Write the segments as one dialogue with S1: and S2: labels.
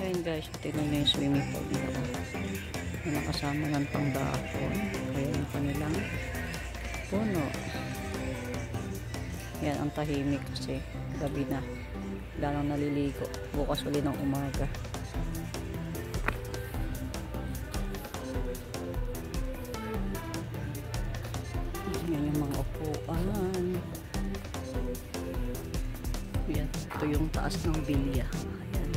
S1: Ayan guys, tingnan nyo yung swimming pool nila. May nakasama ng pangdahon. Ayan yung kanilang puno. Ayan, ang tahimik kasi gabi na. Wala nang naliligo. Bukas uli ng umaga. Ayan yung mga upuan. Ayan, ito yung taas ng bilya. Ayan.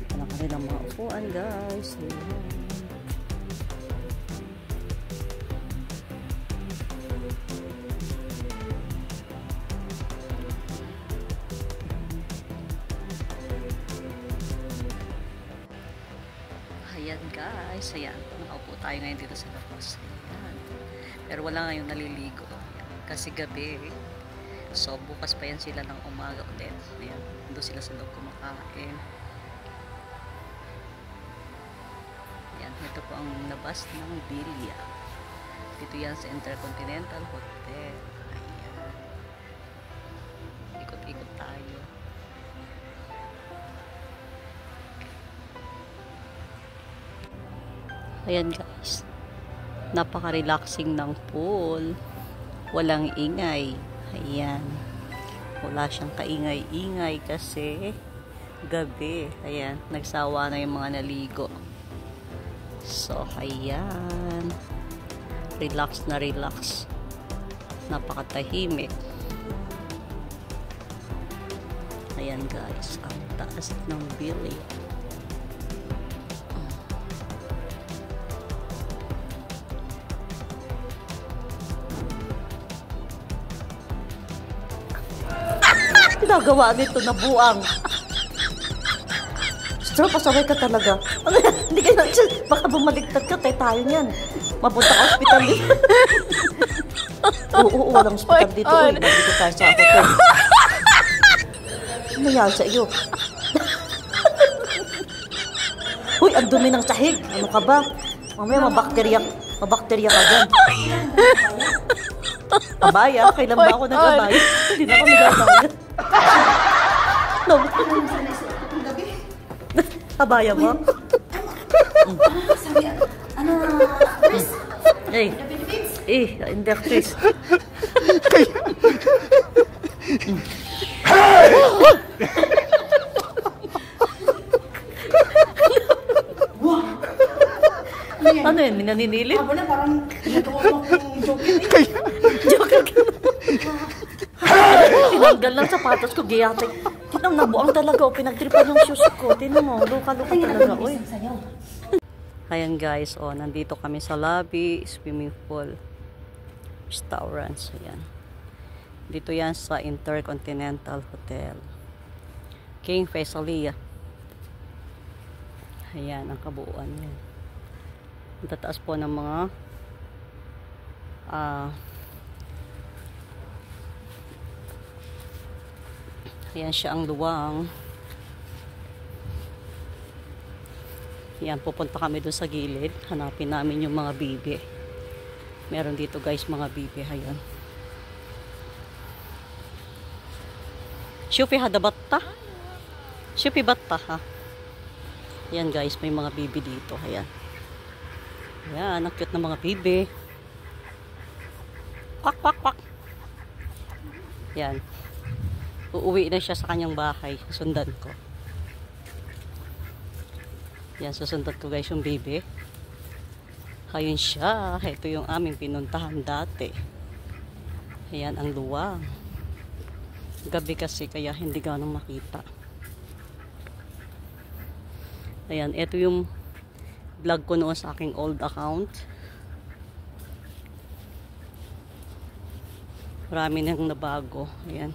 S1: Ito na kanilang mga upuan guys. Ayan. Ayan guys, ayan, nakaupo tayo ngayon dito sa labas. Ayan. Pero wala ngayong naliligo kasi gabi. So bukas pa yan sila ng umaga ulit. Ayan, doon sila sa loob kumakain. Ayan, ito po ang labas ng Bilya. Dito yan sa Intercontinental Hotel. Ayan. Ikot-ikot tayo. Ayan guys, napaka-relaxing ng pool, walang ingay. Ayan, wala siyang kaingay-ingay kasi gabi. Ayan, nagsawa na yung mga naligo. So ayan, relax na relax, napakatahimik. Ayan guys, ang taas ng Bilya. Nagawa nito na buang. Sir, pasaway ka talaga. Ano yan? Hindi ka na, baka bumaligtad ka, tayo niyan. Mapunta ka hospital dito. Oo, walang hospital dito. Uy, dito tayo sa hotel. Ano yan sa iyo? Uy, ang dumi ng sahig. Ano ka ba? Mamaya mabakterya ka dyan. Abaya? Kailan ba ako nag-abaya? Hindi na ako nag-abaya. No. Abaya mo?
S2: Sabi, ano, Chris?
S1: Eh, hindi Chris. Ano yan? Naninilit?
S2: Abo na, parang nagawak akong joker eh.
S1: Joker ka na. Tinanggal lang sapatos ko, giyate. Tinang nabuang talaga o pinagtripan yung shoes ko. Tinan mo, luka-luka talaga. Uy. Ayan guys, nandito kami sa lobby, swimming pool, restaurants. Ayan. Dito yan sa Intercontinental Hotel. King Faisalia. Ayan, ang kabuuan yan. Ang tataas po ng mga ayan siya ang luwang. Ayan, pupunta kami doon sa gilid. Hanapin namin yung mga bibi. Meron dito guys mga bibi. Ayan. Shupi hada batta? Shupi batta ha? Ayan guys, may mga bibi dito. Ayan. Ayan, ang cute na mga bibi. Kwak, kwak, kwak. Ayan. Uuwi na siya sa kanyang bahay. Sundan ko. Yan, susundan ko guys yung baby. Ayun siya. Ito yung aming pinuntahan dati. Ayan ang luwang. Gabi kasi kaya hindi ganong makita. Ayan, ito yung vlog ko noon sa aking old account. Marami nang nabago. Ayan.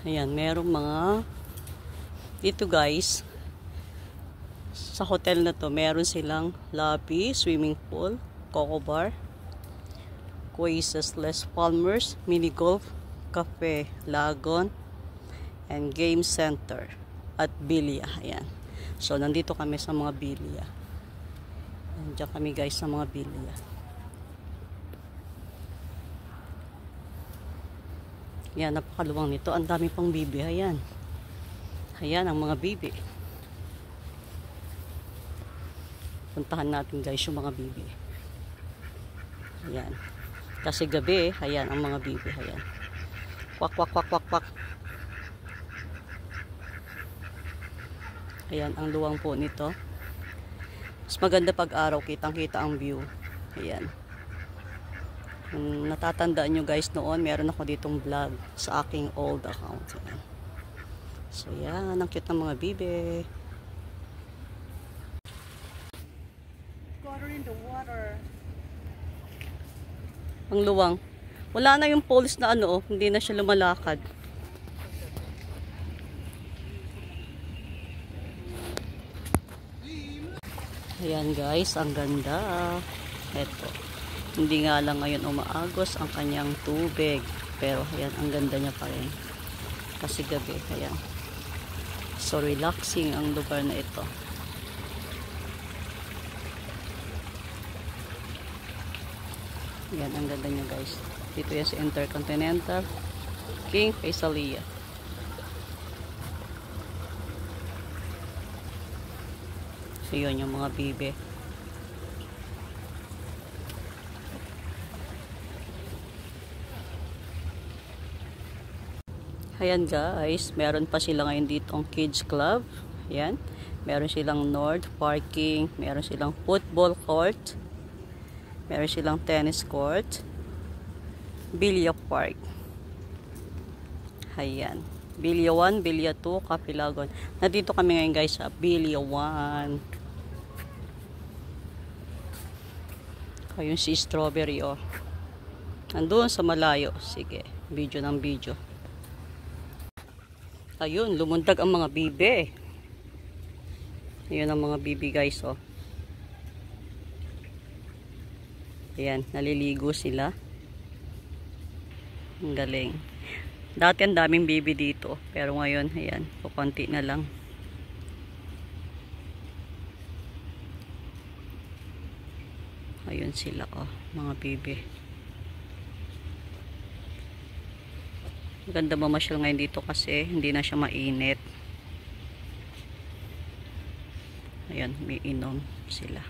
S1: Ayan, merong mga dito guys sa hotel na to, meron silang lobby, swimming pool, coco bar, Oasis Les Palmers, mini golf, cafe, lagon, and game center at Bilya. Ayan. So nandito kami sa mga Bilya. Diyan kami guys sa mga Bilya. Yan, napakaluwang nito. Ang dami pang bibi. Ayan. Ayan ang mga bibi. Puntahan natin guys yung mga bibi. Ayan. Kasi gabi, ayan ang mga bibi. Ayan. Kwak, kwak, kwak, kwak, kwak. Ayan ang luwang po nito. Mas maganda pag araw, kitang-kita ang view. Ayan. Kung natatandaan nyo guys noon, meron ako ditong vlog sa aking old account. Ayan. So yan, ang cute ng mga bibi.
S2: Water in the water.
S1: Ang luwang. Wala na yung poles na ano, hindi na siya lumalakad. Ayan guys, ang ganda. Eto. Hindi nga lang ngayon umaagos ang kanyang tubig. Pero ayan, ang ganda niya pa rin. Kasi gabi, ayan. So relaxing ang lugar na ito. Yan, ang ganda niya guys. Dito yan sa Intercontinental King Faisalia. So yun yung mga bibe. Ayan guys, meron pa sila ngayon dito ang Kids Club. Ayan. Meron silang North Parking, meron silang football court, meron silang tennis court, Bilya Park. Ayan. Bilya 1, Bilya 2, Capilagon. Nandito kami ngayon guys sa Bilya 1. Ayun si Strawberry oh. Nandun sa malayo. Sige, video ng video. Ayun, lumundag ang mga bibe. Ayun ang mga bibi guys oh. Ayan, naliligo sila. Ang galing. Dati ang daming bibi dito. Pero ngayon, ayan, kukunti na lang. Ayun sila, oh, mga bibi. Maganda mamasyal ngayon dito kasi hindi na siya mainit. Ayan, may inom sila.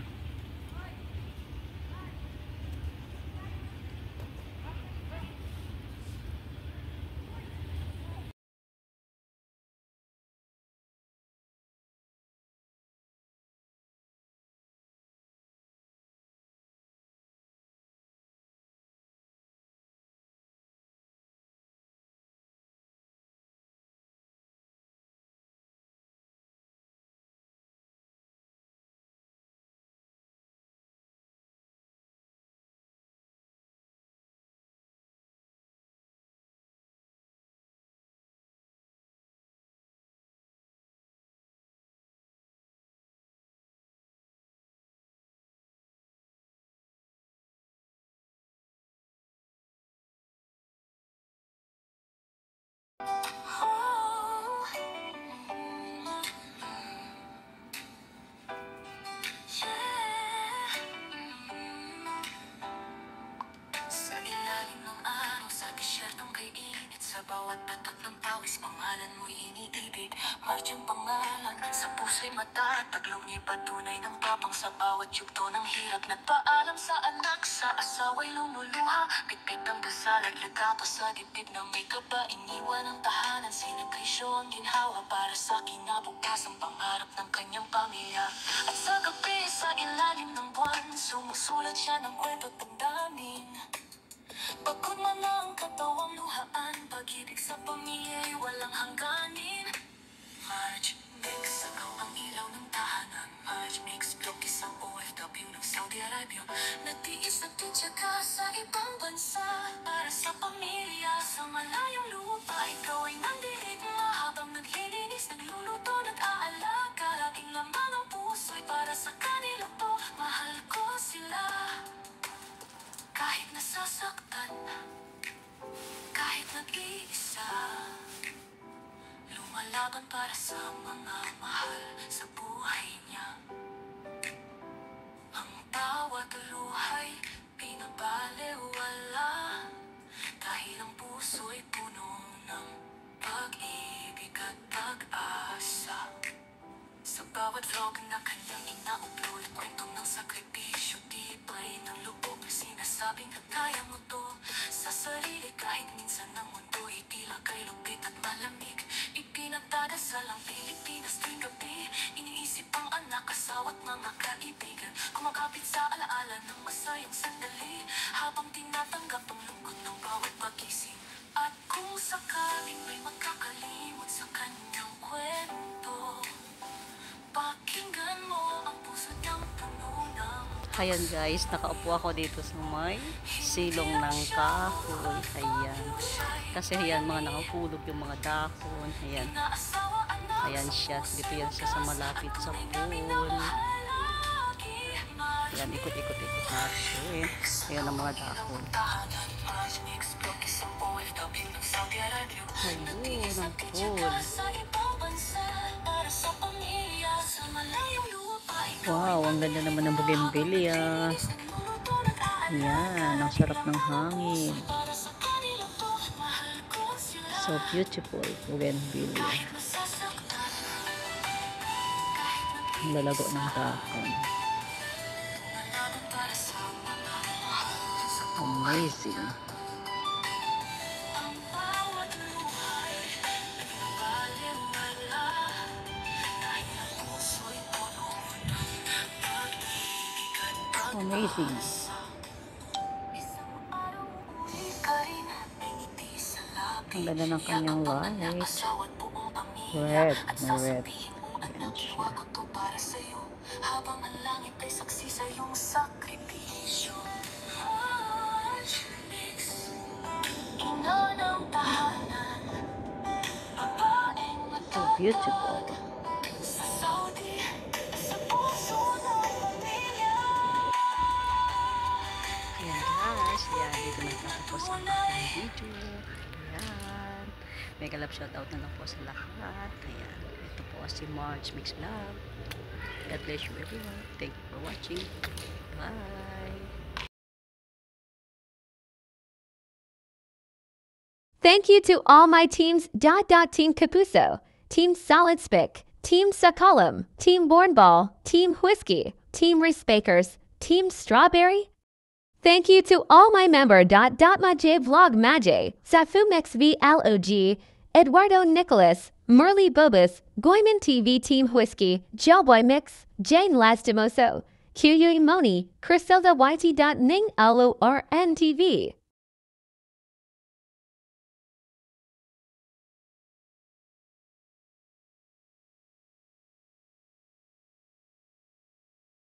S2: Bawat patak ng pawis, pangalan mo'y initibig. Marching pangalan sa puso'y matataglaw. Ni'y patunay ng tapang sa bawat yugto ng hirap. Nagpaalam sa anak, sa asawa'y lumuluha. Pitpit ang dasal at lagapa sa dibdib na may kaba. Iniwan ang tahanan, sinagrisyo ang ginhawa para sa kinabukas ang pangarap ng kanyang pamilya. At sa gabi, sa ilalim ng buwan, sumusulat siya ng kwento damdamin. Pagod man ang katawang luhaan, pag-ibig sa pamilya'y walang hangganin. March Mix, agaw ang ilaw ng tahanan. March Mix, blog isang OFW ng Saudi Arabia. Nagtiis at tiyaka sa ibang bansa para sa pamilya sa malayong lupa. Ikaw ay nandinig habang naglilinis, nagluluto, nag-aalaga. Laging laman ang puso'y para sa kanila to. Mahal ko sila kahit nasasaktan, kahit nag-iisa. Lumalaban para sa mga mahal sa buhay niya. Ang bawat luhay pinabalewala dahil ang puso'y puno Sinasabing na kaya mo to sa sarili kahit minsan ang mundo'y tila kay lupit at malamig. Ipinagdadasal ang Pilipinas tuwing gabi. Iniisip ang anak, asawa at mga kaibigan. Kumakapit sa alaala ng masayang sandali, habang tinatanggap ang lungkot ng bawat pagising. At kung sakaling may magkakalimot sa kanyang kwento, pakinggan mo ang puso niyang puno ng...
S1: Ayan guys, nakaupo ako dito sa may silong ng kahoy. Ayan. Kasi ayan, mga nakapulog yung mga dahon. Ayan. Ayan siya. Dito yan siya sa malapit sa pool. Ayan, ikot-ikot-ikot natin. Ayan ang mga dahon. Ayun, ang pool. Wow, ang ganda naman ng bougainvillea. Ayan, ang sarap ng hangin. So beautiful, bougainvillea. Ang lalago ng dahon. Amazing. Amazing. Ang ganda ng kanyang white. Red. May red. Ayan siya. Habang ang langit ay saksi sa iyong sakripisyo. Ina ng tahanan, babaeng mata. So beautiful.
S2: Sa Saudi, sa puso ng pamilya.
S1: Ayan guys, ayan, dito nagtatapos ang aking video. Ayan. Mega love shoutout na lang po sa lahat. Ayan, ito po si March Mix Vlog. God bless you everyone. Thank you for watching. Bye.
S3: Thank you to all my teams. Team Kapuso, Team Solid Spick, Team Sakalam, Team Bornball, Team Whiskey, Team Respakers, Team Strawberry. Thank you to all my member. Maje Vlog Maje, Safumex VLOG, Eduardo Nicholas, Merly Bobus, Goyman TV Team Whiskey, Gelboy Mix, Jane Lastimoso, Kyuyui Moni, Crisilda YT. Ning LORN TV.